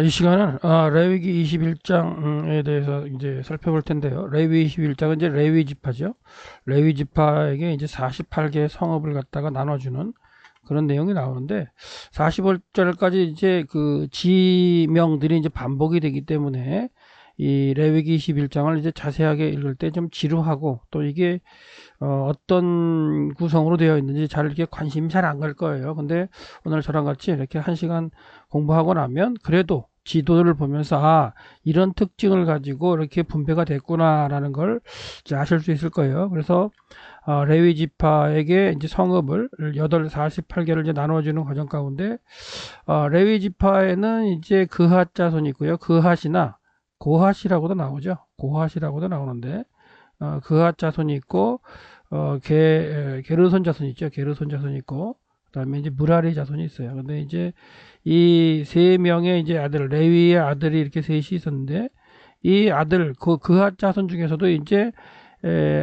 이 시간은 레위기 21장에 대해서 이제 살펴볼 텐데요. 레위 21장은 이제 레위 지파죠. 레위 지파에게 이제 48개의 성읍을 갖다가 나눠주는 그런 내용이 나오는데 45절까지 이제 그 지명들이 이제 반복이 되기 때문에 이 레위기 21장을 이제 자세하게 읽을 때 좀 지루하고 또 이게 어떤 구성으로 되어 있는지 잘 이렇게 관심이 잘 안 갈 거예요. 근데 오늘 저랑 같이 이렇게 1시간 공부하고 나면 그래도 지도를 보면서 이런 특징을 가지고 이렇게 분배가 됐구나라는 걸 이제 아실 수 있을 거예요. 그래서 레위 지파에게 이제 성읍을 48개를 이제 나눠주는 과정 가운데 레위 지파에는 이제 그핫 자손이 있고요. 그핫이나 고핫이라고도 나오죠. 고핫이라고도 나오는데 그핫 자손이 있고 게르손 자손이 있죠. 게르손 자손이 있고 그다음에 이제 무라리 자손이 있어요. 근데 이제 이 세 명의 이제 아들 레위의 아들이 이렇게 셋이 있었는데 이 아들 그핫 자손 중에서도 이제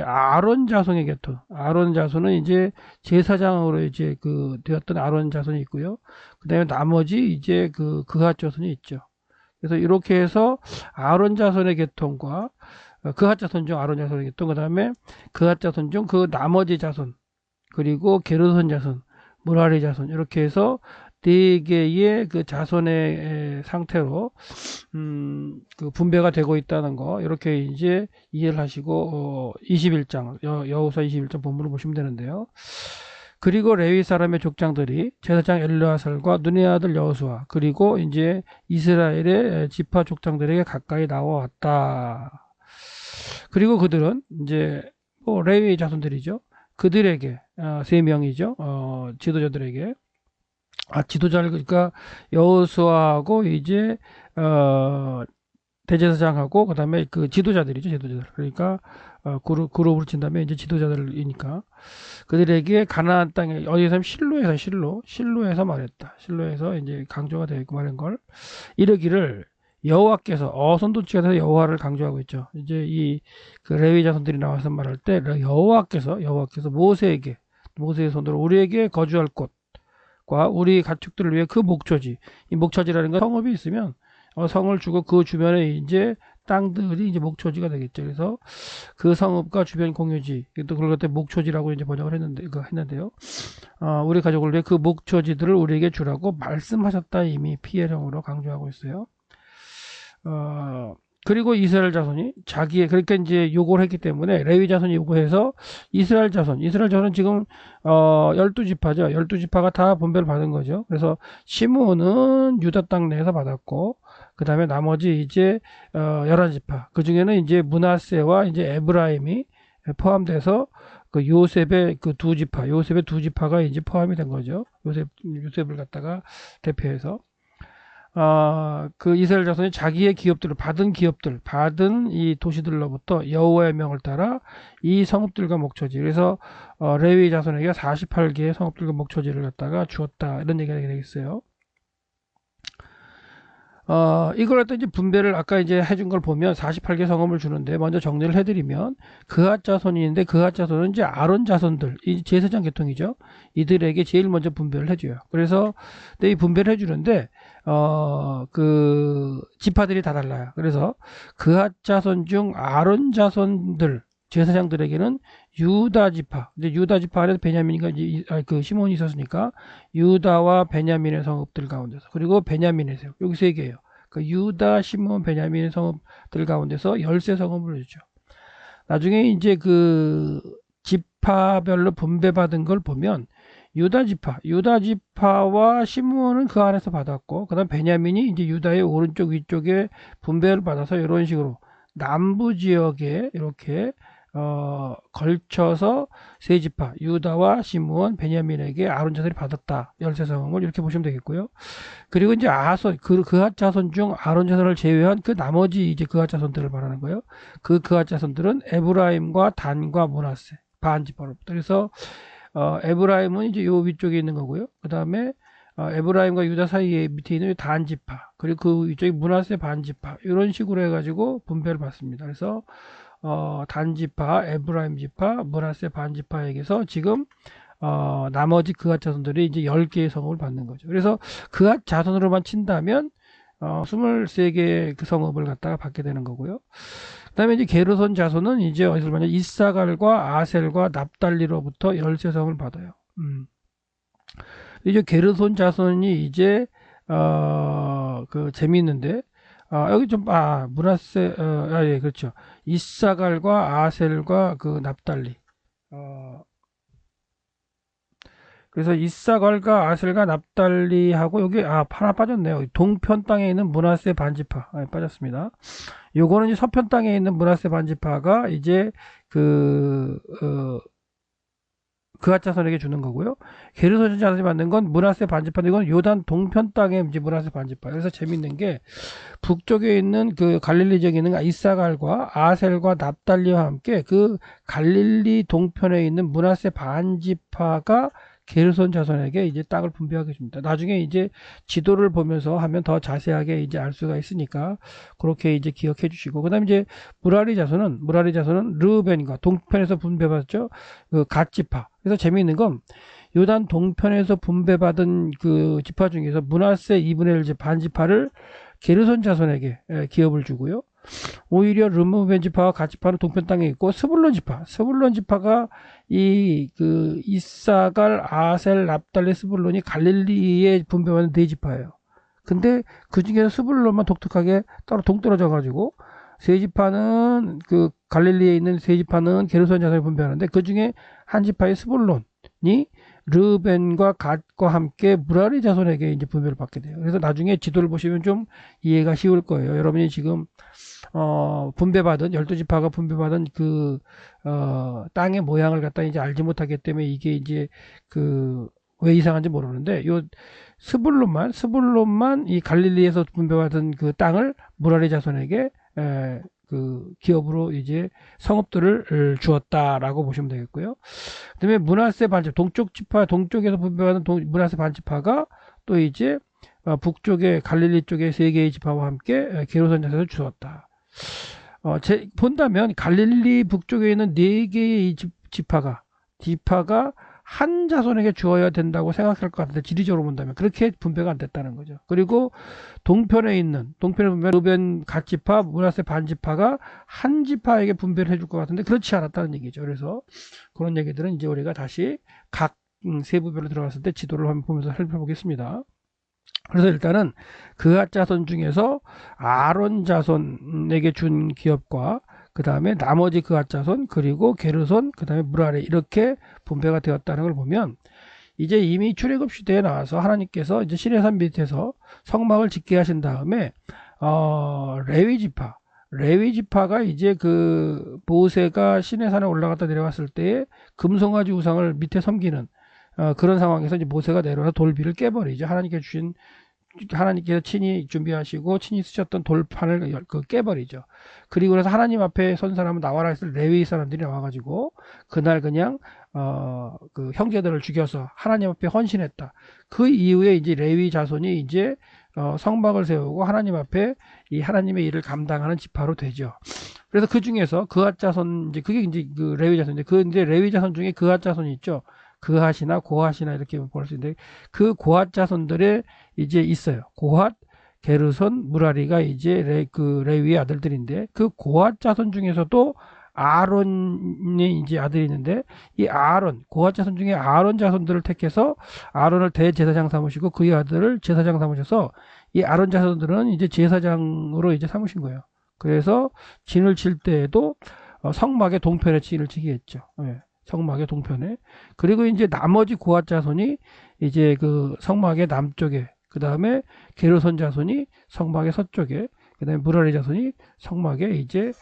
아론 자손의 계통 아론 자손은 이제 제사장으로 이제 그 되었던 아론 자손이 있고요. 그다음에 나머지 이제 그핫 자손이 있죠. 그래서 이렇게 해서 아론 자손의 계통과 그핫 자손 중 아론 자손의 계통 그다음에 그핫 자손 중 그 나머지 자손 그리고 게르손 자손 무라리 자손 이렇게 해서 네 개의 그 자손의 상태로 그 분배가 되고 있다는 거 이렇게 이제 이해를 하시고 21장 여호수아 21장 본문을 보시면 되는데요. 그리고 레위 사람의 족장들이 제사장 엘르아살과 눈의 아들 여호수아 그리고 이제 이스라엘의 지파 족장들에게 가까이 나와왔다. 그리고 그들은 이제 레위 자손들이죠. 그들에게 세 명이죠. 지도자들에게 지도자를 그러니까 여호수아하고 이제 대제사장하고 그다음에 그 지도자들이죠. 지도자들. 그러니까 그룹으로 친다면 이제 지도자들이니까 그들에게 가나안 땅에 어디서 실로에서 말했다. 실로에서 이제 강조가 되어 있고 말한 걸 이르기를 여호와께서 어선도치가 돼서 여호와를 강조하고 있죠. 이제 이 그 레위 자손들이 나와서 말할 때 여호와께서 모세의 손으로 우리에게 거주할 곳과 우리 가축들을 위해 그 목초지 이 목초지라는 건 성읍이 있으면 성을 주고 그 주변에 이제 땅들이 이제 목초지가 되겠죠. 그래서 그 성읍과 주변 공유지 또 그걸 갖다 목초지라고 이제 번역을 했는데요. 우리 가족을 위해 그 목초지들을 우리에게 주라고 말씀하셨다 이미 피해령으로 강조하고 있어요. 그리고 이스라엘 자손이 그러니까 이제 요구를 했기 때문에 레위 자손이 요구해서 이스라엘 자손은 지금 12지파죠. 12지파가 다 분배를 받은 거죠. 그래서 시므온은 유다 땅 내에서 받았고 그다음에 나머지 이제 11지파. 그중에는 이제 므낫세와 이제 에브라임이 포함돼서 그 요셉의 요셉의 두 지파가 이제 포함이 된 거죠. 요셉을 갖다가 대표해서 그 이스라엘 자손이 자기의 받은 이 도시들로부터 여호와의 명을 따라 이 성읍들과 목초지 그래서 레위 자손에게 48개의 성읍들과 목초지를 갖다가 주었다 이런 얘기가 되겠어요. 이걸 갖다 이제 분배를 아까 이제 해준 걸 보면 48개 성읍을 주는데 먼저 정리를 해드리면 그핫 자손이 있는데 그핫 자손은 이제 아론 자손들 이 제사장 계통이죠. 이들에게 제일 먼저 분배를 해줘요. 그래서 이 분배를 해주는데 그 지파들이 다 달라요. 그래서 그핫 자손 중 아론 자손들 제사장들에게는 유다 지파. 근데 유다 지파 안에서 베냐민과 그 시몬이 있었으니까 유다와 베냐민의 성읍들 가운데서 그리고 베냐민의 성읍 여기 세 개예요. 그 유다, 시몬, 베냐민의 성읍들 가운데서 13성읍을 주죠. 나중에 이제 그 지파별로 분배받은 걸 보면 유다 지파와 시므온은 그 안에서 받았고, 그다음 베냐민이 이제 유다의 오른쪽 위쪽에 분배를 받아서 이런 식으로 남부 지역에 이렇게 걸쳐서 세 지파 유다와 시므온, 베냐민에게 아론 자손이 받았다. 13성을 이렇게 보시면 되겠고요. 그리고 이제 그핫 자손 중 아론 자손을 제외한 그 나머지 이제 그핫 자손들을 말하는 거예요. 그핫 자손들은 에브라임과 단과 므낫세 반지파로부터 그래서 에브라임은 이제 요 위쪽에 있는 거고요. 그 다음에 에브라임과 유다 사이에 밑에 있는 단지파 그리고 그 위쪽에 므낫세 반지파 이런 식으로 해가지고 분배를 받습니다. 그래서 단지파, 에브라임 지파, 므낫세 반지파에게서 지금 나머지 그핫 자손들이 이제 10개의 성읍을 받는 거죠. 그래서 그핫 자손으로만 친다면 23개의 그 성읍을 갖다가 받게 되는 거고요. 그 다음에 이제 게르손 자손은 이제 어디서 받냐? 이사갈과 아셀과 납달리로부터 13성을 받아요. 이제 게르손 자손이 이제 그 재미있는데 여기 좀 문하세 예, 그렇죠. 이사갈과 아셀과 그 납달리 그래서 이사갈과 아셀과 납달리하고 여기 하나 빠졌네요. 동편 땅에 있는 문하세 반지파 빠졌습니다. 요거는 이제 서편 땅에 있는 문하세 반지파가 이제 그앗 자손에게 주는 거고요. 게르손 자손이 받는 건 문하세 반지파. 이건 요단 동편 땅에 이제 문하세 반지파. 그래서 재밌는 게 북쪽에 있는 그 갈릴리 지역에 있는 이사갈과 아셀과 납달리와 함께 그 갈릴리 동편에 있는 문하세 반지파가 게르손 자손에게 이제 땅을 분배하게 줍니다. 나중에 이제 지도를 보면서 하면 더 자세하게 이제 알 수가 있으니까 그렇게 이제 기억해 주시고, 그다음에 이제 무라리 자손은 르벤과 동편에서 분배받았죠. 그 갓 지파. 그래서 재미있는 건 요단 동편에서 분배받은 그 지파 중에서 문하세 2분의 1 반지파를 게르손 자손에게 기업을 주고요. 오히려 르무벤 지파와 갓 지파는 동편 땅에 있고, 스불론 지파가 이 그 이사갈, 아셀, 납달리, 스불론이 갈릴리에 분배받는 네 지파예요. 근데 그 중에서 스불론만 독특하게 따로 동떨어져 가지고 세 지파는 그 갈릴리에 있는 세 지파는 게르손 자손에 분배하는데, 그 중에 한 지파의 스불론이 르벤과 갓과 함께 무라리 자손에게 이제 분배를 받게 돼요. 그래서 나중에 지도를 보시면 좀 이해가 쉬울 거예요. 여러분이 지금 분배받은 12지파가 분배받은 그 땅의 모양을 갖다 이제 알지 못하기 때문에 이게 이제 그 왜 이상한지 모르는데, 요 스불론만 이 갈릴리에서 분배받은 그 땅을 무라리 자손에게 그 기업으로 이제 성읍들을 주었다라고 보시면 되겠고요. 그다음에 문하세 반지파, 동쪽에서 분배받은 문하세 반지파가 또 이제 북쪽의 갈릴리 쪽의 세 개의 지파와 함께 게르손 자손을 주었다. 본다면 갈릴리 북쪽에 있는 네 개의 지파가 한 자손에게 주어야 된다고 생각할 것 같은데, 지리적으로 본다면 그렇게 분배가 안 됐다는 거죠. 그리고 동편에 보면 르벤 갓 지파, 문하세 반지파가 한 지파에게 분배를 해줄 것 같은데 그렇지 않았다는 얘기죠. 그래서 그런 얘기들은 이제 우리가 다시 각 세부별로 들어갔을 때 지도를 한번 보면서 살펴보겠습니다. 그래서 일단은 그앗 자손 중에서 아론 자손에게 준 기업과 그 다음에 나머지 그앗 자손, 그리고 게르손, 그 다음에 무라리, 이렇게 분배가 되었다는 걸 보면, 이제 이미 출애굽 시대에 나와서 하나님께서 이제 시내산 밑에서 성막을 짓게 하신 다음에 레위 지파가 이제 그 모세가 시내산에 올라갔다 내려왔을 때에 금송아지 우상을 밑에 섬기는 그런 상황에서 이제 모세가 내려와서 돌비를 깨버리죠. 하나님께서 친히 준비하시고 친히 쓰셨던 돌판을 깨버리죠. 그리고 그래서 하나님 앞에 선 사람은 나와라 했을 레위 사람들이 나와가지고 그날 그냥 그 형제들을 죽여서 하나님 앞에 헌신했다. 그 이후에 이제 레위 자손이 이제 성막을 세우고 하나님 앞에 이 하나님의 일을 감당하는 지파로 되죠. 그래서 그 중에서 그앗 자손, 이제 그게 이제 그 레위 자손인데, 그 이제 레위 자손 중에 그앗 자손이 있죠. 그앗이나 고앗이나 이렇게 볼 수 있는데, 그 고앗 자손들의 이제 있어요. 고앗, 게르손, 무라리가 이제 레위의 아들들인데, 그 고앗 자손 중에서도 아론이 이제 아들이 있는데, 이 고앗 자손 중에 아론 자손들을 택해서 아론을 대제사장 삼으시고 그의 아들을 제사장 삼으셔서, 이 아론 자손들은 이제 제사장으로 이제 삼으신 거예요. 그래서 진을 칠 때에도 성막의 동편에 진을 치게 했죠. 예. 성막의 동편에. 그리고 이제 나머지 고앗 자손이 이제 그 성막의 남쪽에, 그 다음에 게르손 자손이 성막의 서쪽에, 그 다음에 무라리 자손이 성막의 이제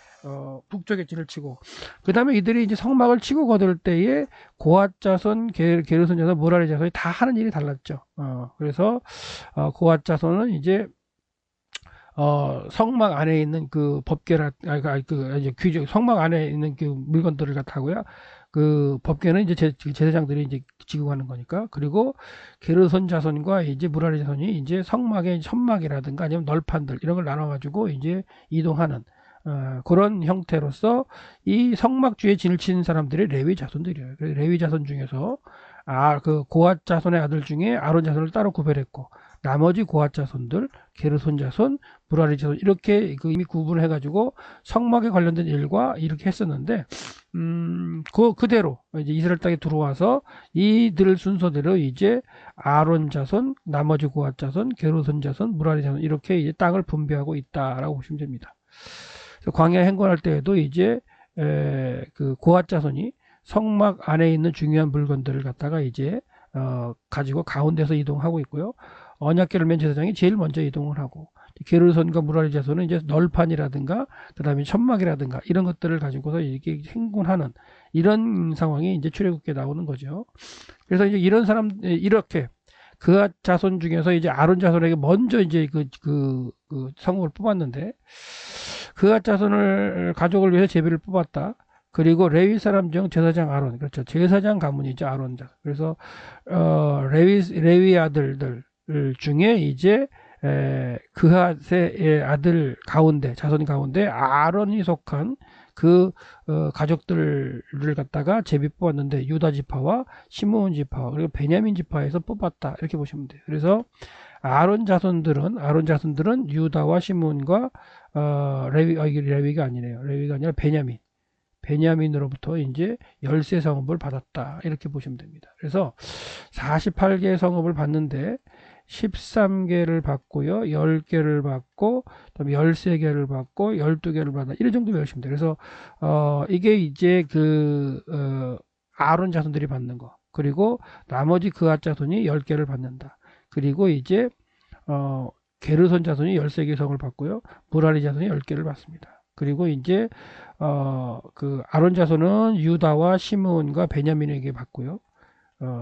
북쪽에 진을 치고, 그 다음에 이들이 이제 성막을 치고 거둘 때에 고앗 자손, 게르손 자손, 무라리 자손이 다 하는 일이 달랐죠. 그래서 고앗 자손은 이제 성막 안에 있는 그 법궤라, 성막 안에 있는 그 물건들을 갖다고요. 그 법궤는 이제 제사장들이 이제 지고 가는 거니까. 그리고 게르손 자손과 이제 무라리 자손이 이제 성막의 천막이라든가 아니면 널판들 이런 걸 나눠가지고 이제 이동하는 그런 형태로서 이 성막주에 진을 치는 사람들이 레위 자손들이에요. 레위 자손 중에서 그 고앗 자손의 아들 중에 아론 자손을 따로 구별했고, 나머지 고앗 자손들, 게르손 자손, 무라리 자손 이렇게 그 이미 구분해 가지고 성막에 관련된 일과 이렇게 했었는데 그대로 이제 이스라엘 땅에 들어와서 이들 순서대로 이제 아론 자손, 나머지 고앗 자손, 게르손 자손, 무라리 자손 이렇게 이제 땅을 분배하고 있다라고 보시면 됩니다. 광야 행군할 때에도 이제 그 고앗 자손이 성막 안에 있는 중요한 물건들을 갖다가 이제 가지고 가운데서 이동하고 있고요. 언약궤를 맨 제사장이 제일 먼저 이동을 하고 게르손과 무라리 자손은 이제 널판이라든가 그다음에 천막이라든가 이런 것들을 가지고서 이렇게 행군하는 이런 상황이 이제 출애굽기에 나오는 거죠. 그래서 이제 이런 사람 이렇게 그 자손 중에서 이제 아론 자손에게 먼저 이제 그 성읍을 뽑았는데 그 자손을 가족을 위해서 제비를 뽑았다. 그리고 레위 사람 중 제사장 아론, 그렇죠. 제사장 가문이죠, 아론 자. 그래서 레위 아들들 중에 이제 그핫의 아들 가운데 자손 가운데 아론이 속한 그 가족들을 갖다가 제비 뽑았는데 유다 지파와 시므온 지파 그리고 베냐민 지파에서 뽑았다 이렇게 보시면 돼요. 그래서 아론 자손들은 유다와 시므온과 레위가 아니네요. 레위가 아니라 베냐민으로부터 이제 13성읍을 받았다 이렇게 보시면 됩니다. 그래서 48개의 성읍을 받는데 13개를 받고요, 10개를 받고, 그다음에 13개를 받고, 12개를 받아. 이런 정도 외우시면 돼요. 그래서, 이게 이제 아론 자손들이 받는 거. 그리고 나머지 그앗 자손이 10개를 받는다. 그리고 이제, 게르손 자손이 13개 성을 받고요, 무라리 자손이 10개를 받습니다. 그리고 이제, 아론 자손은 유다와 시므온과 베냐민에게 받고요.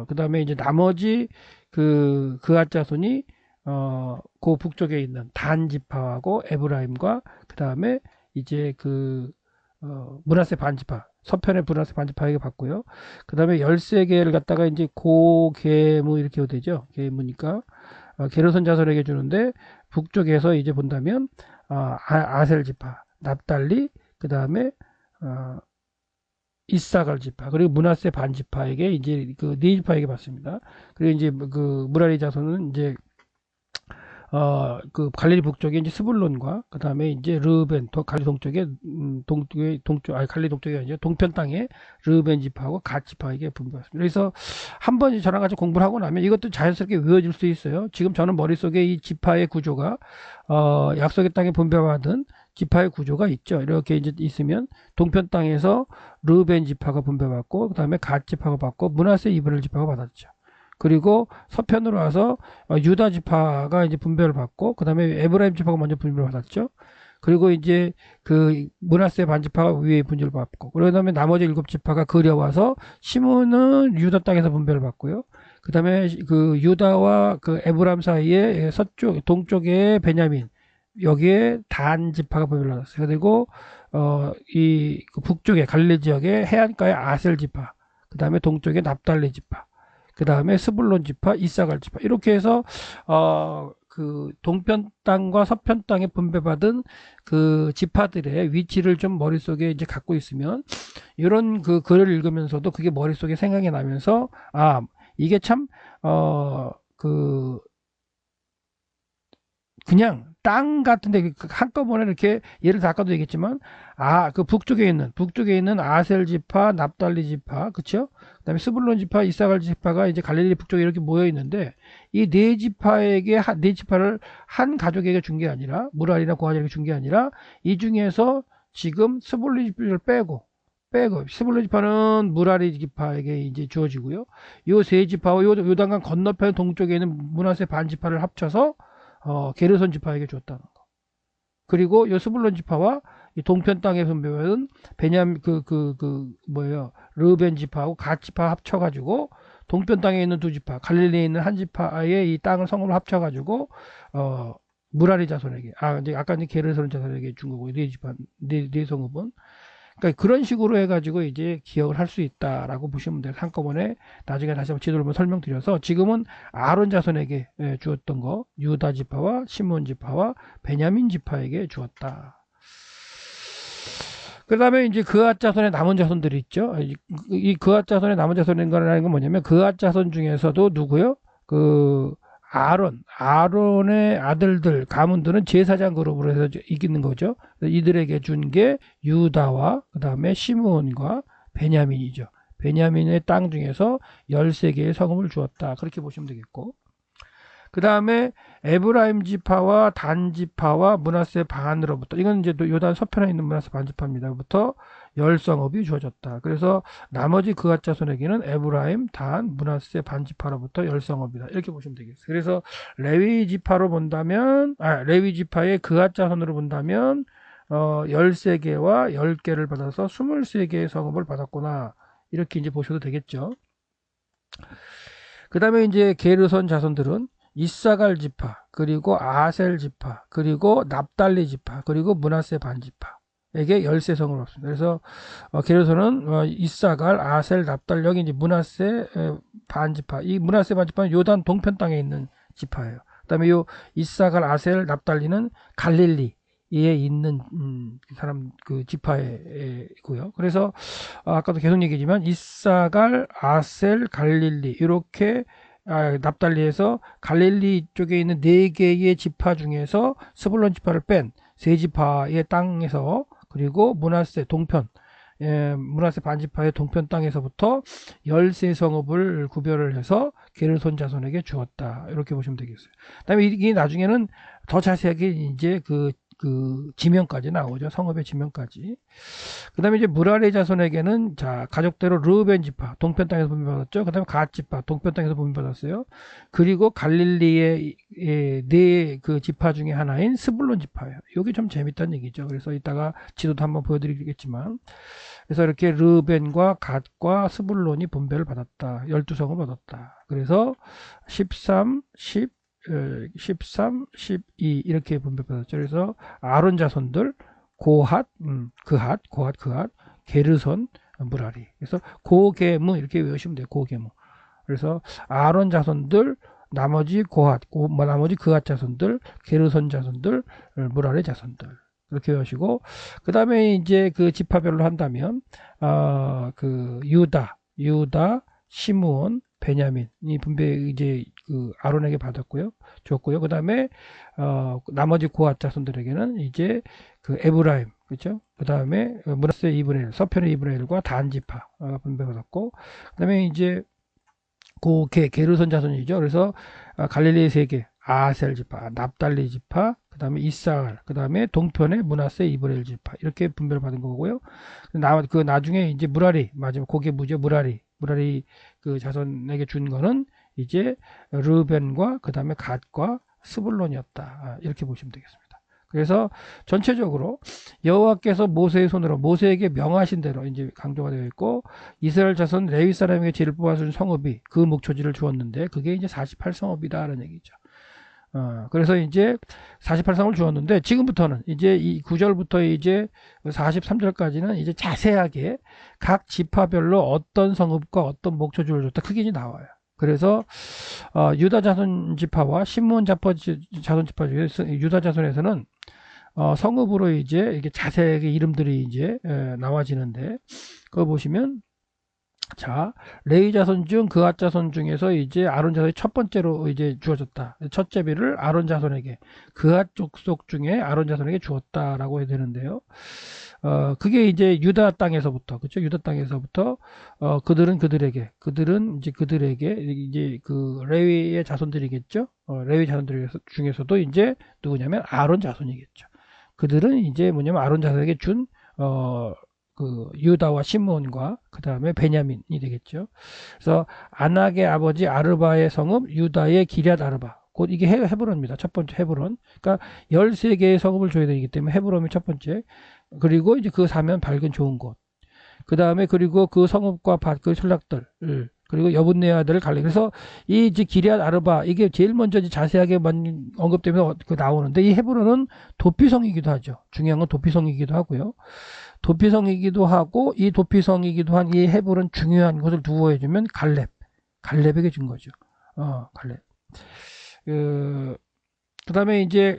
그 다음에 이제 나머지 그앗 자손이 그 북쪽에 있는 단 지파하고 에브라임과 그 다음에 이제 므낫세 반지파 서편의 므낫세 반지파에게 받고요. 그 다음에 13개를 갖다가 이제 고게무 이렇게 되죠. 게무니까 게르손 자손에게 주는데 북쪽에서 이제 본다면 아셀 지파, 납달리, 그 다음에 이사갈 지파 그리고 므낫세 반 지파에게 이제 네 지파에게 받습니다. 그리고 이제 무라리 자손은 이제 갈릴리 북쪽에 이제 스불론과 그 다음에 이제 르벤 갈릴리 동쪽에 갈릴리 동쪽이 아니죠. 동편 땅에 르벤 지파하고 갓 지파에게 분배받습니다. 그래서 한번 저랑 같이 공부를 하고 나면 이것도 자연스럽게 외워질 수 있어요. 지금 저는 머릿속에 이 지파의 구조가 약속의 땅에 분배받은 지파의 구조가 있죠. 이렇게 이제 있으면 동편 땅에서 르벤 지파가 분배받고 그 다음에 갓 지파가 받고 므낫세 이브렐 지파가 받았죠. 그리고 서편으로 와서 유다 지파가 이제 분배를 받고 그 다음에 에브라임 지파가 먼저 분배를 받았죠. 그리고 이제 므낫세 반 지파가 위에 분배를 받고 그 다음에 나머지 7지파가 그려와서 시므는 유다 땅에서 분배를 받고요. 그 다음에 유다와 에브라임 사이에 동쪽에 베냐민 여기에 단 지파가 분배를 받았어요. 그리고 북쪽에 갈릴리 지역에 해안가의 아셀 지파, 그 다음에 동쪽에 납달리 지파, 그 다음에 스불론 지파, 이사갈 지파 이렇게 해서 동편 땅과 서편 땅에 분배받은 지파들의 위치를 좀 머릿속에 이제 갖고 있으면 이런 글을 읽으면서도 그게 머릿속에 생각이 나면서 이게 참 그냥 땅 같은데 한꺼번에 이렇게 예를 다 아까도 얘기했지만 북쪽에 있는 아셀 지파, 납달리 지파, 그쵸? 그다음에 스불론 지파, 이사갈 지파가 이제 갈릴리 북쪽에 이렇게 모여 있는데 이 네 지파를 한 가족에게 준 게 아니라 무랄이나 고아들에게 준 게 아니라 이 중에서 지금 스불론 지파를 빼고 스불론 지파는 무라리 지파에게 이제 주어지고요. 요 세 지파와 요단강 건너편 동쪽에 있는 므낫세 반 지파를 합쳐서 게르손 지파에게 줬다는 거. 그리고 요 스불론 지파와 이 동편 땅에 분배받은 베냐민 르벤 지파하고 갓 지파 합쳐가지고 동편 땅에 있는 두 지파, 갈릴리에 있는 한 지파의 이 땅을 성으로 합쳐가지고 무라리 자손에게 이제 아까 이제 게르손 자손에게 준 거고 네 지파 네 성읍은 그러니까 그런 식으로 해가지고 이제 기억을 할 수 있다라고 보시면 돼요. 한꺼번에 나중에 다시 한번 지도를 한번 설명드려서 지금은 아론 자손에게 주었던 거 유다 지파와 시몬 지파와 베냐민 지파에게 주었다. 그 다음에 이제 그앗 자손의 남은 자손들이 있죠. 이 그앗 자손의 남은 자손이라는 건 뭐냐면 그앗 자손 중에서도 누구요? 아론의 아들들, 가문들은 제사장 그룹으로 해서 이기는 거죠. 이들에게 준 게 유다와 그 다음에 시므온과 베냐민이죠. 베냐민의 땅 중에서 13개의 성읍을 주었다. 그렇게 보시면 되겠고. 그 다음에 에브라임 지파와 단 지파와 므낫세 반으로부터, 이건 이제 요단 서편에 있는 므낫세 반 지파입니다.부터 10성읍이 주어졌다. 그래서 나머지 그앗 자손에게는 에브라임, 단, 므낫세 반 지파로부터 10성읍이다. 이렇게 보시면 되겠어요. 그래서 레위 지파로 본다면, 레위 지파의 그앗 자손으로 본다면 13개와 10개를 받아서 23개의 성읍을 받았구나. 이렇게 이제 보셔도 되겠죠. 그 다음에 이제 게르손 자손들은 이사갈 지파, 그리고 아셀 지파, 그리고 납달리 지파, 그리고 므낫세 반 지파에게 13성을 얻습니다. 그래서 게르손은 이사갈, 아셀, 납달리, 여기 이제 므낫세 반 지파, 이 므낫세 반 지파는 요단 동편 땅에 있는 지파예요. 그 다음에 요 이사갈, 아셀, 납달리는 갈릴리에 있는 사람 그 지파이고요. 그래서 아까도 계속 얘기지만 이사갈, 아셀, 갈릴리 이렇게 납달리에서 갈릴리 쪽에 있는 4개의 지파 중에서 스불론 지파를 뺀 세 지파의 땅에서, 그리고 므낫세 동편, 므낫세 반지파의 동편 땅에서부터 13성읍을 구별을 해서 게르손 자손에게 주었다. 이렇게 보시면 되겠어요. 그다음에 이게 나중에는 더 자세하게 이제 그 지명까지 나오죠. 성읍의 지명까지. 그 다음에 이제 무라리 자손에게는, 자, 가족대로 르우벤 지파, 동편 땅에서 분배받았죠. 그 다음에 갓 지파, 동편 땅에서 분배받았어요. 그리고 갈릴리의 네 그 지파 중에 하나인 스불론 지파예요. 이게 좀 재밌다는 얘기죠. 그래서 이따가 지도도 한번 보여드리겠지만, 그래서 이렇게 르우벤과 갓과 스불론이 분배를 받았다. 12성을 받았다. 그래서 13, 12 이렇게 분배받았죠. 그래서 아론 자손들 고핫, 그핫, 게르손, 무라리. 그래서 고게무 이렇게 외우시면 돼요. 고게무. 그래서 아론 자손들, 나머지 나머지 그핫 자손들, 게르손 자손들, 무라리 자손들. 이렇게 외우시고, 그 다음에 이제 그 지파별로 한다면, 그 유다, 시므온, 베냐민이 분배 이제 그 아론에게 받았고요, 줬고요. 그 다음에 나머지 고앗 자손들에게는 이제 그 에브라임, 그렇죠? 그 다음에 므낫세 2분의 1, 서편의 2분의 1과 단 지파 분배받았고, 그 다음에 이제 게르손 자손이죠. 그래서 갈릴리 3개, 아셀 지파, 납달리 지파, 그 다음에 이사갈, 그 다음에 동편의 므낫세 2분의 1 지파, 이렇게 분배를 받은 거고요. 그 나중에 이제 무라리, 마지막 고게 무죠. 무라리 그 자손에게 준 거는 이제 르벤과 그 다음에 갓과 스불론이었다. 이렇게 보시면 되겠습니다. 그래서 전체적으로 여호와께서 모세의 손으로 모세에게 명하신 대로 이제 강조가 되어 있고, 이스라엘 자손 레위 사람에게 죄를 뽑아준 성읍이 그 목초지를 주었는데, 그게 이제 48성읍이다라는 얘기죠. 그래서 이제 48성을 주었는데, 지금부터는 이제 이 9절부터 이제 43절까지는 이제 자세하게 각 지파별로 어떤 성읍과 어떤 목초지를 줬다, 그게 이제 나와요. 그래서 유다 자손 지파와 시므온 자손 지파 중에서 유다 자손에서는 성읍으로 이제 이렇게 자세하게 이름들이 이제 나와지는데, 그거 보시면, 자, 레위 자손 중 그앗 자손 중에서 이제 아론 자손이 첫 번째로 이제 주어졌다. 첫째 비를 아론 자손에게, 그앗 족속 중에 아론 자손에게 주었다라고 해야 되는데요. 그게 이제 유다 땅에서부터, 그렇죠? 유다 땅에서부터 그들은 이제 그들에게 이제 그 레위의 자손들이겠죠. 레위 자손들 중에서도 이제 누구냐면 아론 자손이겠죠. 그들은 이제 뭐냐면 아론 자손에게 준 그 유다와 시므온과 그 다음에 베냐민이 되겠죠. 그래서 아낙의 아버지 아르바의 성읍 유다의 기럇 아르바, 곧 이게 헤브론입니다. 첫 번째 헤브론. 그러니까 13개의 성읍을 줘야 되기 때문에 헤브론이 첫 번째. 그리고 이제 그 사면 밝은 좋은 곳. 그 다음에 그리고 그 성읍과 밭, 그 전락들, 그리고 여분네 아들 갈래. 그래서 이 이제 기럇 아르바, 이게 제일 먼저 이제 자세하게 언급되면서 나오는데, 이 헤브론은 도피성이기도 하죠. 중요한 건 도피성이기도 하고요. 도피성이기도 하고, 이 도피성이기도 한 이 헤브론 중요한 것을 두어해주면 갈렙에게 준 거죠. 갈렙. 그 다음에 이제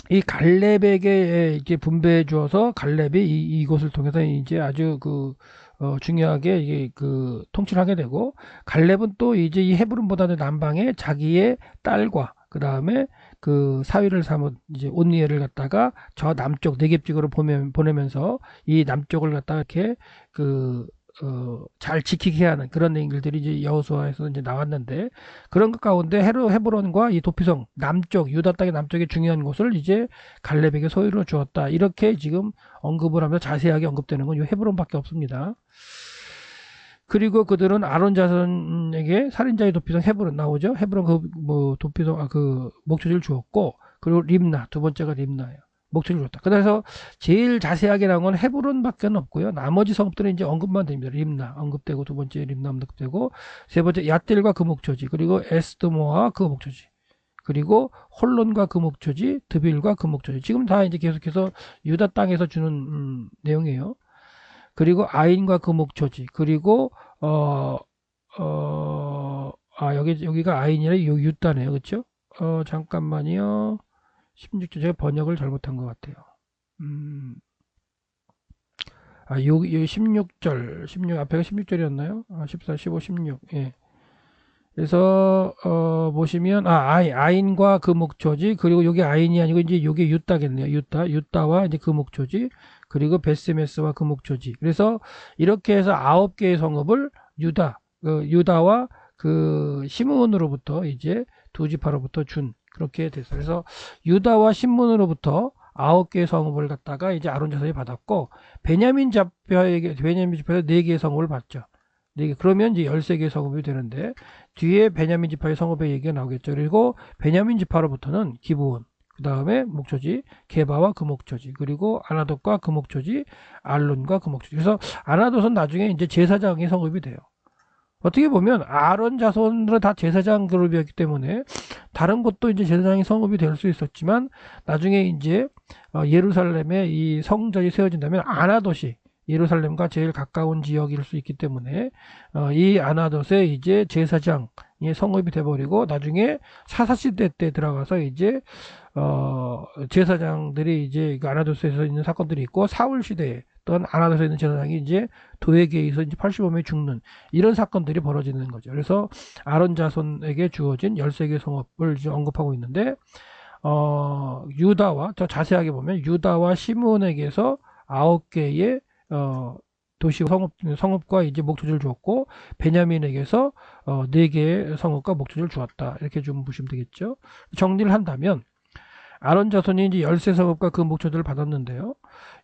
이 갈렙에게 이제 분배해 주어서 갈렙이 이것을 통해서 이제 아주 그 중요하게 이게 통치를 하게 되고, 갈렙은 또 이제 이 헤브론보다는 남방에 자기의 딸과 그 다음에 사위를 삼은 이제 온니엘을 갖다가 저 남쪽 네겝 지구로 보내면서 이 남쪽을 갖다가 이렇게 잘 지키게 하는 그런 얘기들이 이제 여호수아에서 이제 나왔는데, 그런 것 가운데 헤브론과 이 도피성 남쪽 유다 땅의 남쪽의 중요한 곳을 이제 갈렙에게 소유로 주었다, 이렇게 지금 언급을 하면서 자세하게 언급되는 건 이 헤브론밖에 없습니다. 그리고 그들은 아론 자손에게 살인자의 도피성 헤브론 나오죠. 헤브론 도피성 목초지를 주었고, 그리고 림나 두 번째가 림나예요. 목초지를 줬다. 그래서 제일 자세하게 나온 건 헤브론밖에 없고요. 나머지 성읍들은 이제 언급만 됩니다. 림나 언급되고, 두 번째 림나 언급되고, 세 번째 얏딜과 그 목초지, 그리고 에스드모와 그 목초지, 그리고 홀론과 그 목초지, 드빌과 그 목초지. 지금 다 이제 계속해서 유다 땅에서 주는 내용이에요. 그리고 아인과 그 목초지, 그리고 여기가 아인이라 유다네요. 그렇죠? 잠깐만요. 16절 제가 번역을 잘못한 것 같아요. 16절, 16 앞에가 16절이었나요? 14, 15, 16. 예. 그래서 보시면 아인과 그 목초지, 그리고 여기 아인이 아니고 이제 여기 유다겠네요. 유다와 이제 그 목초지, 그리고 베스메스와 그 목초지. 그래서 이렇게 해서 9개의 성읍을 유다와 시므온으로부터 이제 두 지파로부터 준, 그렇게 됐어요. 그래서 유다와 시므온으로부터 9개의 성읍을 갖다가 이제 아론 자손이 받았고, 베냐민 지파에서 4개의 성읍을 받죠. 그러면 이제 13개의 성읍이 되는데, 뒤에 베냐민 지파의 성읍의 얘기가 나오겠죠. 그리고 베냐민 지파로부터는 기브온, 그 다음에 목초지 게바와 그 목초지, 그리고 아나돗과 그 목초지, 알론과 그 목초지. 그래서 아나돗은 나중에 이제 제사장의 성읍이 돼요. 어떻게 보면 아론 자손들은 다 제사장 그룹이었기 때문에 다른 곳도 이제 제사장의 성읍이 될 수 있었지만, 나중에 이제 예루살렘에 이 성전이 세워진다면 아나돗이 예루살렘과 제일 가까운 지역일 수 있기 때문에 이 아나돗에 이제 제사장의 성읍이 돼버리고, 나중에 사사시대 때 들어가서 이제 제사장들이 이제 아나돗에서 있는 사건들이 있고, 사울 시대에 또한 아나돗에 있는 제사장이 이제 도에게 의해서 이제 85명이 죽는 이런 사건들이 벌어지는 거죠. 그래서 아론 자손에게 주어진 13개 성읍을 이제 언급하고 있는데, 유다와 더 자세하게 보면 유다와 시므온에게서 9개의 도시 성읍과 이제 목초지를 주었고, 베냐민에게서 4개의 성읍과 목초지를 주었다, 이렇게 좀 보시면 되겠죠. 정리를 한다면 아론 자손이 이제 13성읍과 그 목초지를 받았는데요,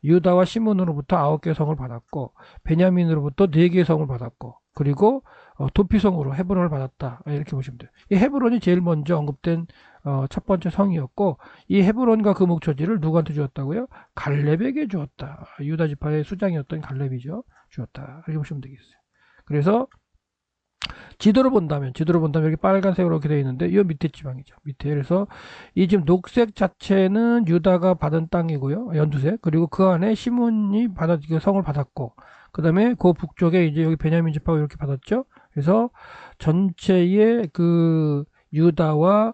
유다와 시므온으로부터 9개의 성을 받았고, 베냐민으로부터 4개의 성을 받았고, 그리고 도피성으로 헤브론을 받았다, 이렇게 보시면 돼요. 이 헤브론이 제일 먼저 언급된 첫 번째 성이었고, 이 헤브론과 그 목초지를 누구한테 주었다고요? 갈렙에게 주었다. 유다 지파의 수장이었던 갈렙이죠. 주었다, 이렇게 보시면 되겠어요. 그래서 지도로 본다면 여기 빨간색으로 이렇게 되어 있는데, 이 밑에 지방이죠. 밑에. 그래서 이 지금 녹색 자체는 유다가 받은 땅이고요. 연두색. 그리고 그 안에 시몬이 성을 받았고, 그 다음에 그 북쪽에 이제 여기 베냐민 지파가 이렇게 받았죠. 그래서 전체의 유다와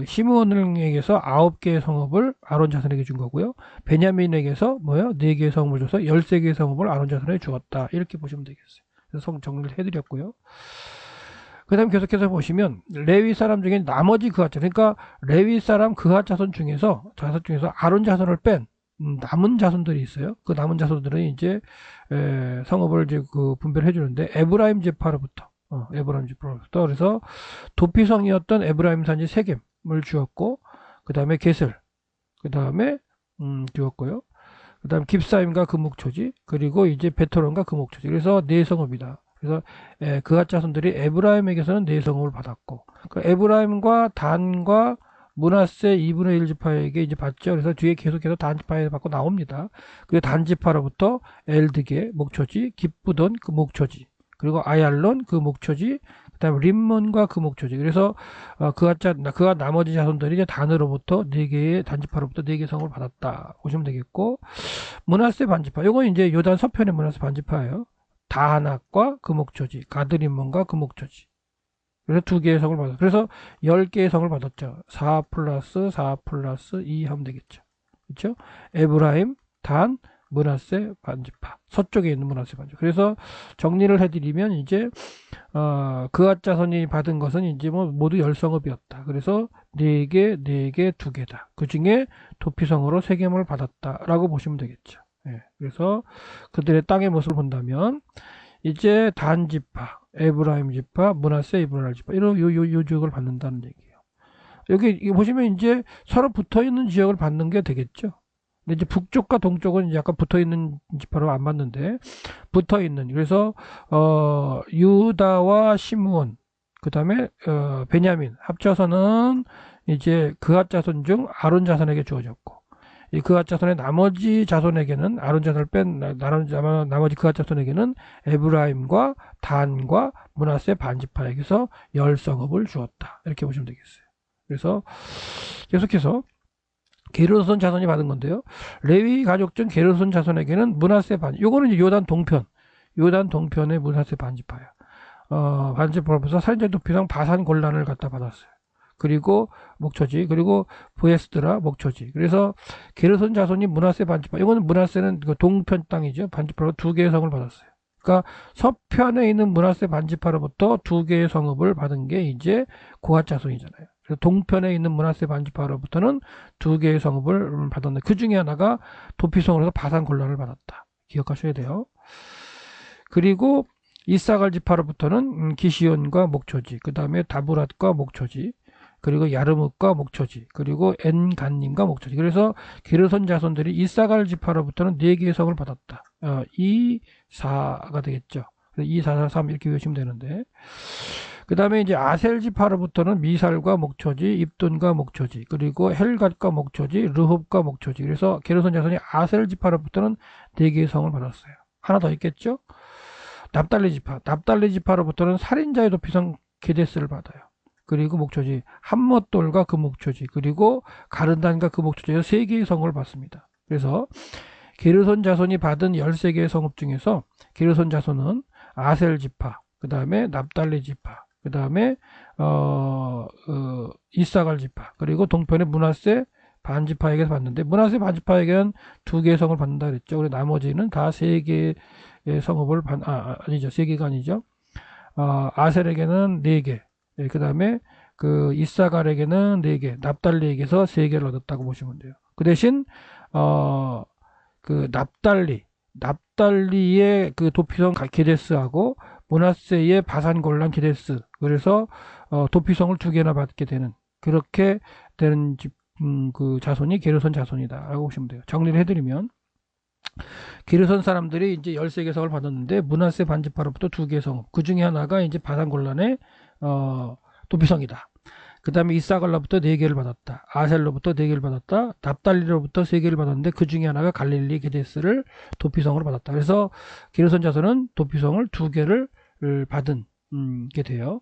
시므온에게서 9개의 성읍을 아론 자손에게 준 거고요. 베냐민에게서 4개의 성읍을 줘서 13개의 성읍을 아론 자손에게 주었다, 이렇게 보시면 되겠어요. 성 정리를 해드렸고요. 그 다음 계속해서 보시면 레위 사람 중에 나머지 그핫 자손, 그러니까 레위 사람 그핫 자손 중에서 아론 자손을 뺀 남은 자손들이 있어요. 그 남은 자손들은 이제 성읍을 이제 분배를 해주는데, 에브라임 지파로부터 그래서 도피성이었던 에브라임 산지 세겜을 주었고, 그 다음에 게셀, 그 다음에 주었고요. 그 다음 깁사임과 그 목초지, 그리고 이제 베토론과 그 목초지. 그래서 4성읍이다. 그래서 그핫 자손들이 에브라임에게서는 4성읍을 받았고, 에브라임과 단과 므낫세 2분의 1 지파에게 이제 받죠. 그래서 뒤에 계속해서 단 지파에 받고 나옵니다. 그리고 단 지파로부터 엘드게 목초지, 깁부돈 그 목초지, 그리고 아얄론 그 목초지, 그 다음에 림몬과 그 목초지. 그래서 그가 나머지 자손들이 이제 단으로부터 4개의 단지파로부터 4개 성을 받았다 보시면 되겠고, 므낫세 반지파, 요건 이제 요단 서편의 므낫세 반지파예요. 다하낙과 그 목초지, 가드림몬과 그 목초지. 그래서 2개의 성을 받았어요. 그래서 10개의 성을 받았죠. 4 플러스 4 플러스 2 하면 되겠죠. 그렇죠? 에브라임, 단, 므낫세 반지파, 서쪽에 있는 므낫세 반지파. 그래서 정리를 해드리면 이제 그앗 자손이 받은 것은 이제 뭐 모두 열성읍이었다. 그래서 4개, 4개, 2개다. 그 중에 도피성으로 세겜을 받았다라고 보시면 되겠죠. 예, 그래서 그들의 땅의 모습을 본다면 이제 단 지파, 에브라임 지파, 므낫세 이브랄 지파 이런 요 지역을 받는다는 얘기예요. 여기 보시면 이제 서로 붙어 있는 지역을 받는 게 되겠죠. 근데 이제 북쪽과 동쪽은 약간 붙어 있는 지파로 안 맞는데 붙어 있는, 그래서 유다와 시므온, 그다음에 베냐민 합쳐서는 이제 그앗 자손 중 아론 자손에게 주어졌고, 이 그앗 자손의 나머지 자손에게는 아론 자손을 뺀 나머지 그앗 자손에게는 에브라임과 단과 므낫세 반지파에게서 열성읍을 주었다. 이렇게 보시면 되겠어요. 그래서 계속해서 게르손 자손이 받은 건데요. 레위 가족 중 게르손 자손에게는 므낫세 반, 요거는 이제 요단 동편의 므낫세 반지파야. 반지파로서 살인자 도피성 바산 골란을 갖다 받았어요. 그리고 목초지, 그리고 부에스드라 목초지. 그래서 게르손 자손이 므낫세 반지파. 이거는 므낫세는 그 동편 땅이죠. 반지파로 2개의 성을 받았어요. 그러니까 서편에 있는 므낫세 반지파로부터 2개의 성읍을 받은 게 이제 고앗 자손이잖아요. 그래서 동편에 있는 므낫세 반지파로부터는 2개의 성읍을 받았는데 그 중에 하나가 도피성으로서 바산 골란을 받았다. 기억하셔야 돼요. 그리고 이사갈 지파로부터는 기시온과 목초지, 그 다음에 다브랏과 목초지, 그리고 야르뭇과 목초지, 그리고 엔간님과 목초지. 그래서 게르손 자손들이 이사갈 지파로부터는 4개의 성을 받았다. 2, 4가 되겠죠. 2, 4, 4, 3 이렇게 외우시면 되는데, 그 다음에 이제 아셀 지파로부터는 미살과 목초지, 입돈과 목초지, 그리고 헬갓과 목초지, 르홉과 목초지. 그래서 게르손 자손이 아셀 지파로부터는 4개의 성을 받았어요. 하나 더 있겠죠? 납달리 지파로부터는 살인자의 도피성 게데스를 받아요. 그리고 목초지 함못돌과 그 목초지, 그리고 가르단과 그 목초지에서 3개의 성을 받습니다. 그래서 게르손 자손이 받은 13개의 성읍 중에서 게르손 자손은 아셀 지파, 그 다음에 납달리 지파, 그 다음에 이사갈 지파, 그리고 동편의 므낫세 반지파에게서 받는데, 므낫세 반지파에게는 2개의 성을 받는다 그랬죠. 그리고 나머지는 다 3개의 성읍을 아니죠. 3개가 아니죠. 아셀에게는 4개, 그 다음에 그 이사갈에게는 4개, 납달리에게서 3개를 얻었다고 보시면 돼요. 그 대신 그 납달리의 그 도피성 게데스하고 므낫세의 바산 골란 게데스, 그래서 도피성을 2개나 받게 되는, 그렇게 되는 그 자손이 게르손 자손이다 라고 보시면 돼요. 정리를 해드리면 게르손 사람들이 이제 13개 성을 받았는데 므낫세 반지파로부터 2개의 성읍, 그 중에 하나가 이제 바산 골란의 도피성이다. 그 다음에 이사갈로부터 4개를 받았다. 아셀로부터 4개를 받았다. 납달리로부터 3개를 받았는데 그 중에 하나가 갈릴리 게데스를 도피성으로 받았다. 그래서 게르손 자손은 도피성을 2개를 받은 게 돼요.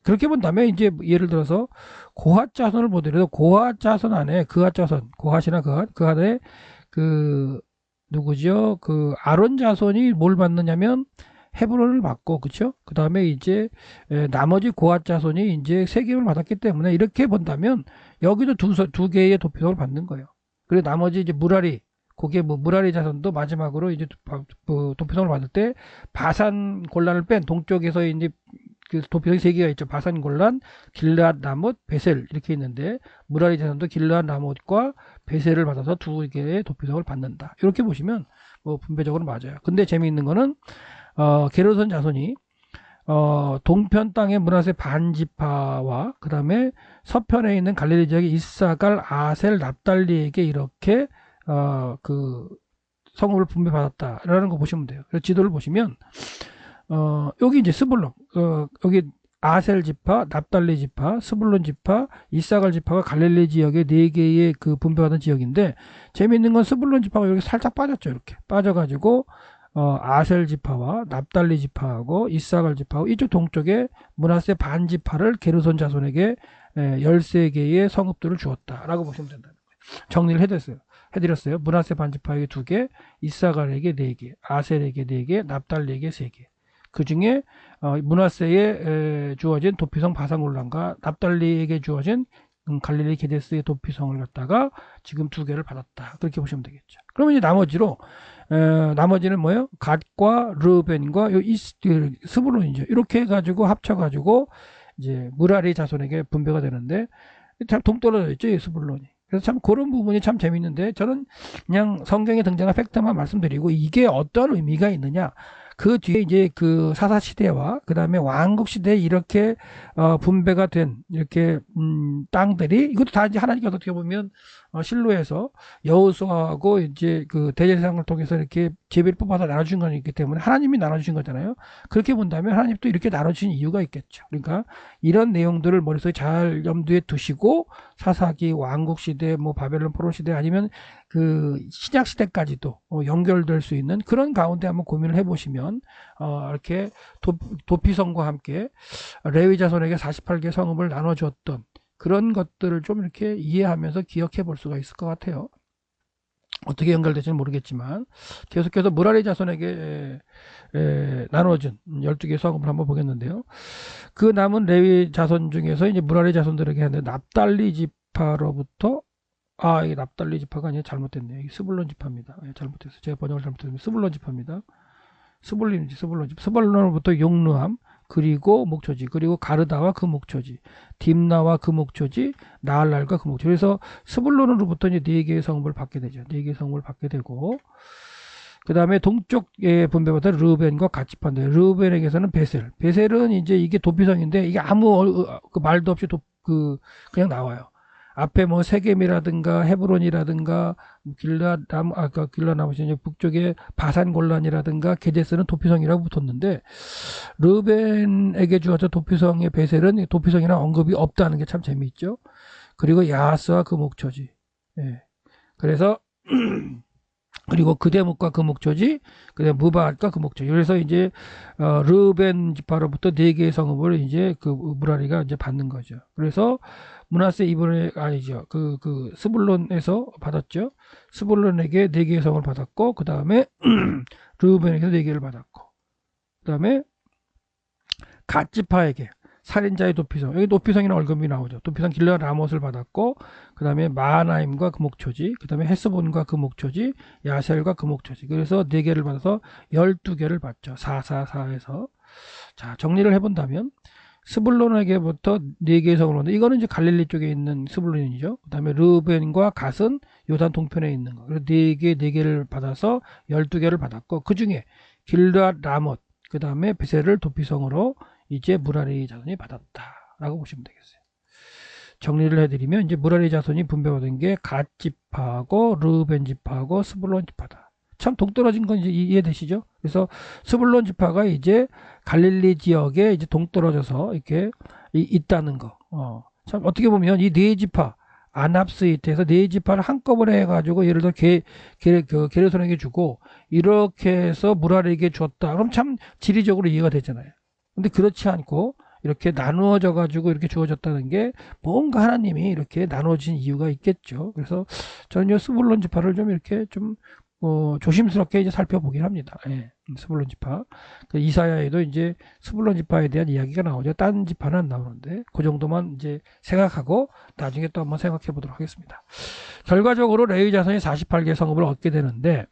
그렇게 본다면 이제 예를 들어서 고앗 자손을 보더라도 고앗 자손 안에 그앗 자손, 고앗이나 그 안에 그 누구죠? 그 아론 자손이 뭘 받느냐면 헤브론을 받고, 그쵸? 그 다음에 이제 나머지 고앗 자손이 이제 세겜을 받았기 때문에 이렇게 본다면 여기도 2개의 도피성을 받는 거예요. 그리고 나머지 이제 무라리, 그게 뭐 무라리 자손도 마지막으로 이제 도피성을 받을 때 바산 골란을 뺀 동쪽에서 이제 그 도피성이 3개가 있죠. 바산 골란, 길르앗 나못, 베셀 이렇게 있는데 무라리 자손도 길르앗 나못과 베셀을 받아서 2개의 도피성을 받는다. 이렇게 보시면 뭐 분배적으로 맞아요. 근데 재미있는 거는 게르손 자손이 동편 땅의 므낫세 반지파와 그 다음에 서편에 있는 갈릴리 지역의 이사갈, 아셀, 납달리에게 이렇게 그 성읍을 분배받았다라는 거 보시면 돼요. 그래서 지도를 보시면 여기 이제 스불론, 여기 아셀 지파, 납달리 지파, 스불론 지파, 이사갈 지파가 갈릴리 지역의 4개의 그 분배받은 지역인데, 재미있는 건 스불론 지파가 여기 살짝 빠졌죠. 이렇게 빠져가지고 아셀 지파와 납달리 지파하고 이사갈 지파하고 이쪽 동쪽에 므낫세 반지파를 게르손 자손에게 13개의 성읍들을 주었다라고 보시면 된다는 거예요. 정리를 해드렸어요. 므낫세 반지파에게 2개, 이사갈에게 4개, 아셀에게 4개, 납달리에게 3개. 그 중에 므낫세에 주어진 도피성 바산골란과 납달리에게 주어진 갈릴리 게데스의 도피성을 갖다가 지금 2개를 받았다. 그렇게 보시면 되겠죠. 그러면 이제 나머지는 뭐예요? 갓과 르벤과 스불론이죠. 이렇게 해가지고 합쳐가지고 이제 무라리 자손에게 분배가 되는데 참 동떨어져 있죠, 이 스불론이. 그래서 참 그런 부분이 참 재밌는데 저는 그냥 성경에 등장한 팩트만 말씀드리고 이게 어떤 의미가 있느냐. 그 뒤에 이제 그 사사 시대와 그 다음에 왕국 시대에 이렇게 분배가 된 이렇게 땅들이 이것도 다 이제 하나님께서 어떻게 보면 실로에서 여호수아하고 이제 그 대제사장을 통해서 이렇게 제비를 뽑아서 나눠준 건 있기 때문에 하나님이 나눠주신 거잖아요. 그렇게 본다면 하나님도 이렇게 나눠주신 이유가 있겠죠. 그러니까 이런 내용들을 머릿속에 잘 염두에 두시고 사사기 왕국 시대 뭐 바벨론 포로 시대 아니면 그 신약 시대까지도 연결될 수 있는 그런 가운데 한번 고민을 해보시면 이렇게 도피성과 함께 레위 자손에게 48개 성읍을 나눠주었던 그런 것들을 좀 이렇게 이해하면서 기억해 볼 수가 있을 것 같아요. 어떻게 연결될지는 모르겠지만 계속해서 무라리 자손에게 나눠준 12개 성읍을 한번 보겠는데요. 그 남은 레위 자손 중에서 이제 무라리 자손들에게 하는데 납달리 지파로부터 이게 납달리 지파가 아니라 잘못됐네요. 이게 스불론 지파입니다. 잘못했어요. 제가 번역을 잘못했습니다. 스불론 지파입니다. 스불론으로부터 용르함, 그리고 목초지, 그리고 가르다와 그 목초지, 딥나와 그 목초지, 나할랄과 그 목초지. 그래서 스불론으로부터 이제 4개의 성읍을 받게 되죠. 4개의 성읍을 받게 되고, 그 다음에 동쪽에 분배받은 르벤과 갓지파인데, 르벤에게서는 베셀은 이제 이게 도피성인데, 이게 아무 그 말도 없이 그냥 나와요. 앞에 뭐 세겜이라든가 헤브론이라든가 길라나무시 북쪽에 바산 골란이라든가 게데스는 도피성이라고 붙었는데 르벤에게 주어져 도피성의 베셀은 도피성이라는 언급이 없다는 게 참 재미있죠. 그리고 야하스와 그 목초지. 예. 그래서 그리고 그대목과 그 목초지, 그다음 무바알과 그 목초지. 그래서 이제 르벤 지파로부터 4개의 성읍을 이제 그 무라리가 이제 받는 거죠. 그래서 므낫세 이번에 아니죠. 그 스불론에서 받았죠. 스불론에게 4개의 성을 받았고, 그 다음에 르벤에게서 4개를 받았고, 그 다음에 갓지파에게 살인자의 도피성, 여기 도피성이라는 언급이 나오죠. 도피성 길라 라못을 받았고, 그 다음에 마하나임과 그 목초지, 그 다음에 헤스본과 그 목초지, 야셀과 그 목초지. 그래서 4개를 받아서 12개를 받죠. 444에서. 자, 정리를 해본다면 스불론에게부터 4개의 성을 얻는데 이거는 이제 갈릴리 쪽에 있는 스불론이죠. 그 다음에 르벤과 갓은 요단 동편에 있는 거. 그래서 4개를 받아서 12개를 받았고 그 중에 길라 라못, 그 다음에 베셀을 도피성으로 이제 무라리 자손이 받았다라고 보시면 되겠어요. 정리를 해드리면 이제 무라리 자손이 분배받은 게 갓지파하고 르벤 지파하고 스불론 지파다. 참 동떨어진 건 이제 이해되시죠? 그래서 스불론 지파가 이제 갈릴리 지역에 이제 동떨어져서 이렇게 있다는 거. 참 어떻게 보면 이 4지파 아납스이트에서 4지파를 한꺼번에 해가지고 예를 들어 게르손에게 주고 이렇게 해서 무라리에게 줬다. 그럼 참 지리적으로 이해가 되잖아요. 근데 그렇지 않고 이렇게 나누어져 가지고 이렇게 주어졌다는 게 뭔가 하나님이 이렇게 나눠진 이유가 있겠죠. 그래서 저는 이 스불론 지파를 좀 이렇게 좀 조심스럽게 이제 살펴보긴 합니다. 예, 스불론 지파. 이사야에도 이제 스불론 지파에 대한 이야기가 나오죠. 딴 지파는 안 나오는데 그 정도만 이제 생각하고 나중에 또 한번 생각해 보도록 하겠습니다. 결과적으로 레위 자손이 48개 성읍을 얻게 되는데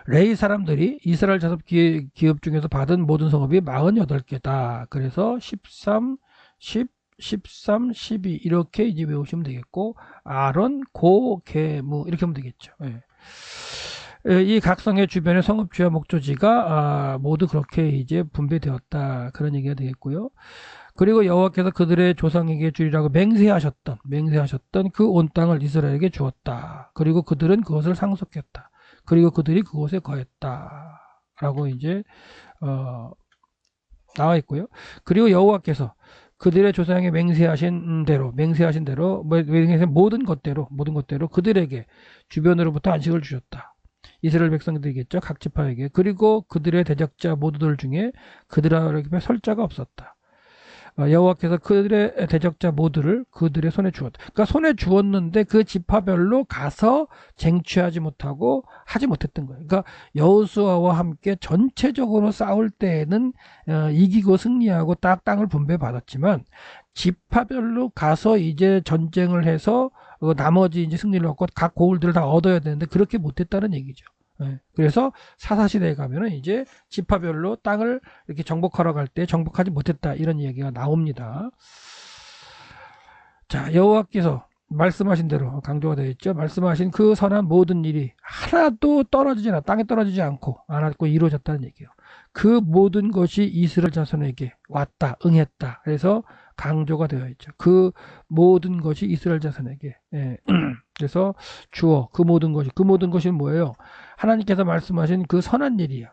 레위 사람들이 이스라엘 자손 기업 중에서 받은 모든 성읍이 48개다. 그래서 13, 10, 13, 12 이렇게 이제 외우시면 되겠고 아론, 고, 게, 무 이렇게 하면 되겠죠. 예. 이 각 성의 주변의 성읍지와 목조지가 모두 그렇게 이제 분배되었다. 그런 얘기가 되겠고요. 그리고 여호와께서 그들의 조상에게 주리라고 맹세하셨던 그 온 땅을 이스라엘에게 주었다. 그리고 그들은 그것을 상속했다. 그리고 그들이 그곳에 거했다. 라고 이제 나와 있고요. 그리고 여호와께서 그들의 조상에게 맹세하신 대로 모든 것대로 그들에게 주변으로부터 안식을 주셨다. 이스라엘 백성들이겠죠. 각 지파에게. 그리고 그들의 대적자 모두들 중에 그들에게 설 자가 없었다. 여호와께서 그들의 대적자 모두를 그들의 손에 주었다. 그러니까 손에 주었는데 그 지파별로 가서 쟁취하지 못하고 하지 못했던 거예요. 그러니까 여호수아와 함께 전체적으로 싸울 때에는 이기고 승리하고 땅을 분배받았지만 지파별로 가서 이제 전쟁을 해서 나머지 이제 승리를 얻고 각 고을들을 다 얻어야 되는데 그렇게 못했다는 얘기죠. 그래서 사사시대에 가면은 이제 지파별로 땅을 이렇게 정복하러 갈 때 정복하지 못했다 이런 얘기가 나옵니다. 자, 여호와께서 말씀하신 대로 강조가 되어 있죠. 말씀하신 그 선한 모든 일이 하나도 땅에 떨어지지 않고 이루어졌다는 얘기예요. 그 모든 것이 이스라엘 자손에게 왔다, 응했다. 그래서 강조가 되어 있죠. 그 모든 것이 이스라엘 자손에게. 그래서 주어 그 모든 것이 뭐예요? 하나님께서 말씀하신 그 선한 일이야.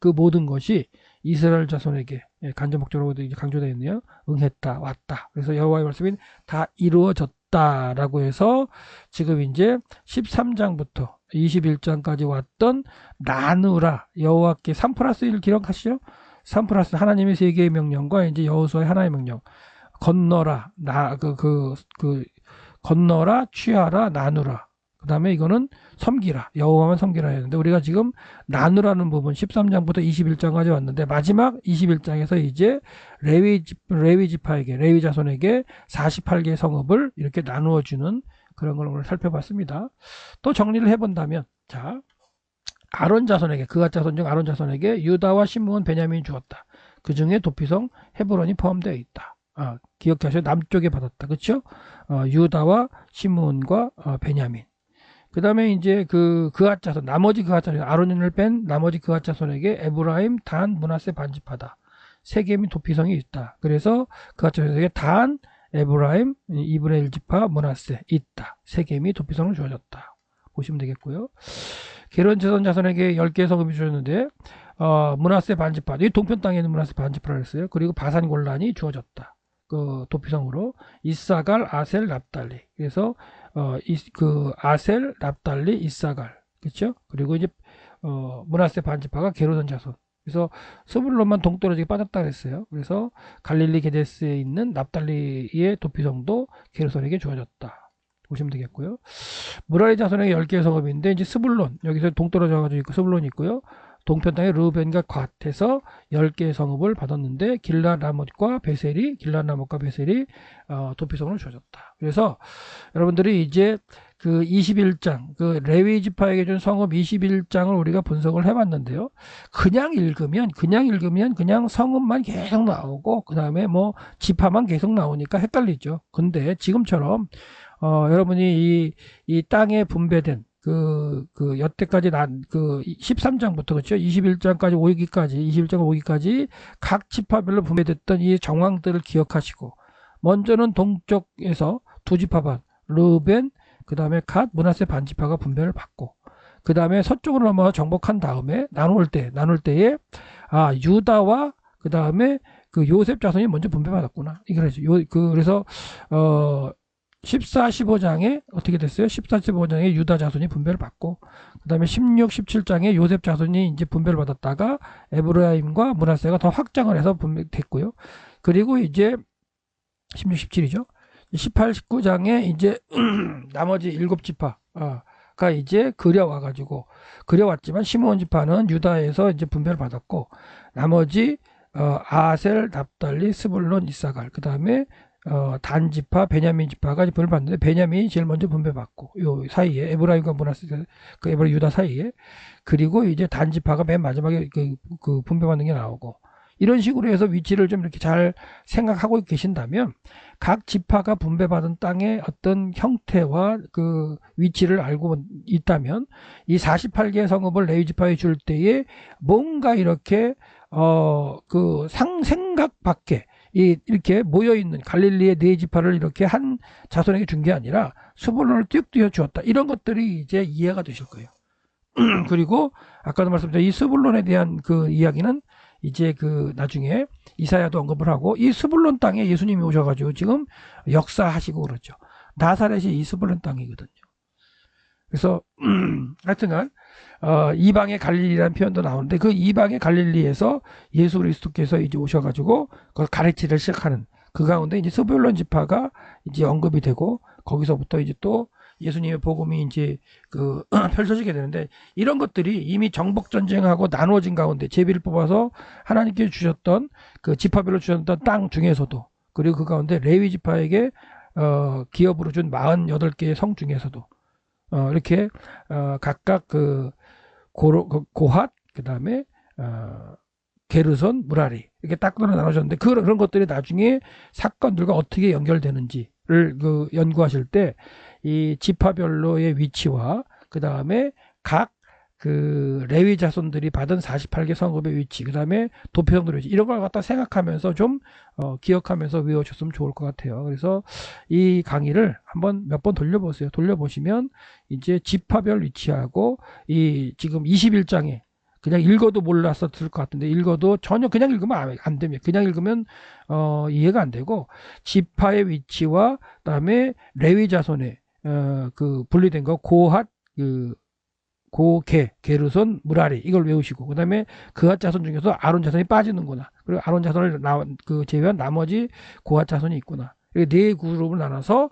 그 모든 것이 이스라엘 자손에게 간접 목적으로 강조되어 있네요. 응했다, 왔다. 그래서 여호와의 말씀이 다 이루어졌다라고 해서 지금 이제 13장부터 21장까지 왔던 나누라 여호와께 3+1 기억하시죠? 3+ 하나님의 세 개의 명령과 이제 여호수아의 하나의 명령. 건너라, 건너라, 취하라, 나누라. 그 다음에 이거는 섬기라, 여호와만 섬기라 했는데 우리가 지금 나누라는 부분 13장부터 21장까지 왔는데 마지막 21장에서 이제 레위 지파에게, 레위 자손에게 48개의 성읍을 이렇게 나누어 주는 그런 걸 오늘 살펴봤습니다. 또 정리를 해본다면, 자, 아론 자손에게, 그앗 자손 중 아론 자손에게 유다와 시므온, 베냐민이 주었다. 그 중에 도피성 헤브론이 포함되어 있다. 기억하셔요. 남쪽에 받았다. 그렇죠? 유다와 시므온과 베냐민. 그 다음에 이제 그앗 자손, 나머지 그앗 자손, 아론을 뺀 나머지 그앗 자손에게 에브라임, 단, 므낫세 반지파다. 세겜이 도피성이 있다. 그래서 그앗 자손에게 단, 에브라임, 2분의 1 지파, 므낫세 있다. 세겜이 도피성을 주어졌다. 보시면 되겠고요. 게르 자손에게 10개의 성읍이 주어졌는데 므낫세 반지파, 이 동편 땅에 있는 므낫세 반지파라 했어요. 그리고 바산 골란이 주어졌다. 그 도피성으로 이사갈, 아셀, 납달리. 그래서 아셀, 납달리, 이사갈, 그렇죠? 그리고 이제 므낫세 반지파가 게르손 자손. 그래서 스불론만 동떨어지게 빠졌다 그랬어요. 그래서 갈릴리 게데스에 있는 납달리의 도피성도 게르손에게 주어졌다. 보시면 되겠고요. 무라리 자손에게 10개의 성읍인데 이제 스불론, 여기서 동떨어져 가지고 있고 스불론이 있고요. 동편 땅에 르우벤과 갓에서 10개의 성읍을 받았는데 길라나못과 베셀이 도피성으로 주어졌다. 그래서 여러분들이 이제 그 21장 그 레위 지파에게 준 성읍 21장을 우리가 분석을 해봤는데요. 그냥 읽으면 그냥 성읍만 계속 나오고 그 다음에 뭐 지파만 계속 나오니까 헷갈리죠. 근데 지금처럼 여러분이 이 땅에 분배된 여태까지 그 13장부터 그렇죠. 21장까지 21장 5기까지 각 지파별로 분배됐던 이 정황들을 기억하시고 먼저는 동쪽에서 두 지파반 르벤, 그 다음에 갓, 므낫세 반지파가 분배를 받고 그 다음에 서쪽으로 넘어가 정복한 다음에 나눌 때에 유다와 그 다음에 그 요셉 자손이 먼저 분배받았구나. 이거죠. 그래서 14, 15장에 어떻게 됐어요? 14, 15장에 유다 자손이 분배를 받고 그 다음에 16, 17장에 요셉 자손이 이제 분배를 받았다가 에브라임과 므낫세가 더 확장을 해서 분배됐고요. 그리고 이제 16, 17이죠. 18, 19장에 이제 나머지 7지파가 이제 그려왔지만 시므온 지파는 유다에서 이제 분배를 받았고 나머지 아셀, 납달리, 스불론, 이사갈 그 다음에 단 지파, 베냐민 지파가 분배를 받는데 베냐민이 제일 먼저 분배받고 요 사이에 에브라임과 므낫세 그 에브라임 유다 사이에 그리고 이제 단 지파가 맨 마지막에 그 분배받는 게 나오고 이런 식으로 해서 위치를 좀 이렇게 잘 생각하고 계신다면 각 지파가 분배받은 땅의 어떤 형태와 그 위치를 알고 있다면 이 48개의 성읍을 레위 지파에 줄 때에 뭔가 이렇게 생각 밖에 이렇게 모여있는 갈릴리의 네 지파를 이렇게 한 자손에게 준 게 아니라 스불론을 띄어 주었다. 이런 것들이 이제 이해가 되실 거예요. 그리고 아까도 말씀드린 이 스불론에 대한 그 이야기는 이제 나중에 이사야도 언급을 하고 이 스불론 땅에 예수님이 오셔가지고 지금 역사하시고 그렇죠. 나사렛이 이 스불론 땅이거든요. 그래서 하여튼간 이방의 갈릴리라는 표현도 나오는데 그 이방의 갈릴리에서 예수 그리스도께서 이제 오셔가지고 그걸 가르치를 시작하는 그 가운데 이제 스불론 지파가 이제 언급이 되고 거기서부터 이제 또 예수님의 복음이 이제 그 펼쳐지게 되는데 이런 것들이 이미 정복 전쟁하고 나누어진 가운데 제비를 뽑아서 하나님께 주셨던 그 지파별로 주셨던 땅 중에서도 그리고 그 가운데 레위 지파에게 기업으로 준 48개의 성 중에서도 이렇게 각각 그 고핫 그다음에 게르손, 무라리 이렇게 딱 나눠졌는데 그런 것들이 나중에 사건들과 어떻게 연결되는지를 그 연구하실 때 이 지파별로의 위치와 그 다음에 각 그 레위 자손들이 받은 48개 성읍의 위치, 그 다음에 도피성들의 위치 이런 걸 갖다 생각하면서 좀 기억하면서 외워주셨으면 좋을 것 같아요. 그래서 이 강의를 한번 몇 번 돌려보세요. 돌려보시면 이제 지파별 위치하고 이 지금 21장에 그냥 읽어도 몰랐었을 것 같은데 읽어도 전혀 그냥 읽으면 안 됩니다. 그냥 읽으면 이해가 안 되고 지파의 위치와 그다음에 레위 자손의 그 분리된 거 고핫 그 고게 게르손 무라리 이걸 외우시고 그다음에 그핫 자손 중에서 아론 자손이 빠지는구나. 그리고 아론 자손을 그 제외한 나머지 고핫 자손이 있구나. 이렇게 네 그룹을 나눠서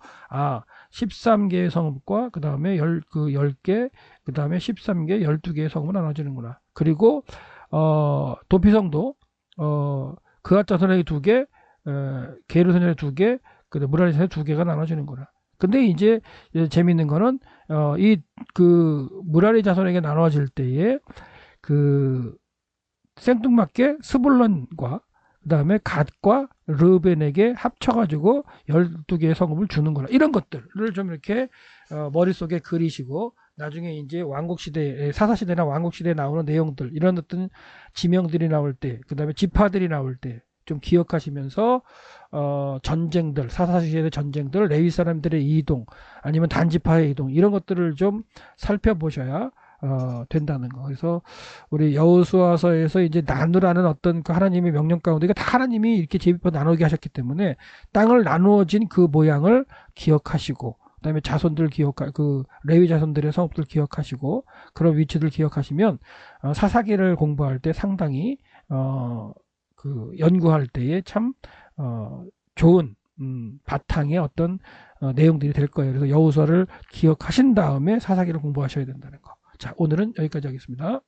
13개의 성읍과 그다음에 10개 그다음에 13개 12개의 성읍으로 나눠지는구나. 그리고 도피성도 그핫 자손에게 2개 게르손에게 2개 그다음 무라리 자손에 2개가 나눠지는구나. 근데 이제 재밌는 거는 이 그 무라리 자손에게 나눠질 때에 그 생뚱맞게 스불론과 그다음에 갓과 르벤에게 합쳐가지고 12개의 성읍을 주는 거라. 이런 것들을 좀 이렇게 머릿속에 그리시고 나중에 이제 왕국시대, 사사시대나 왕국시대에 나오는 내용들, 이런 어떤 지명들이 나올 때, 그 다음에 지파들이 나올 때 좀 기억하시면서 전쟁들, 사사시대의 전쟁들, 레위 사람들의 이동, 아니면 단지파의 이동, 이런 것들을 좀 살펴보셔야 된다는 거. 그래서 우리 여호수아서에서 이제 나누라는 어떤 그 하나님의 명령 가운데 다 하나님이 이렇게 제비파 나누게 하셨기 때문에 땅을 나누어진 그 모양을 기억하시고 그다음에 자손들 그 레위 자손들의 성읍들 기억하시고 그런 위치들 기억하시면 사사기를 공부할 때 상당히 그 연구할 때에 참 좋은 바탕의 어떤 내용들이 될 거예요. 그래서 여호수아를 기억하신 다음에 사사기를 공부하셔야 된다는 거. 자, 오늘은 여기까지 하겠습니다.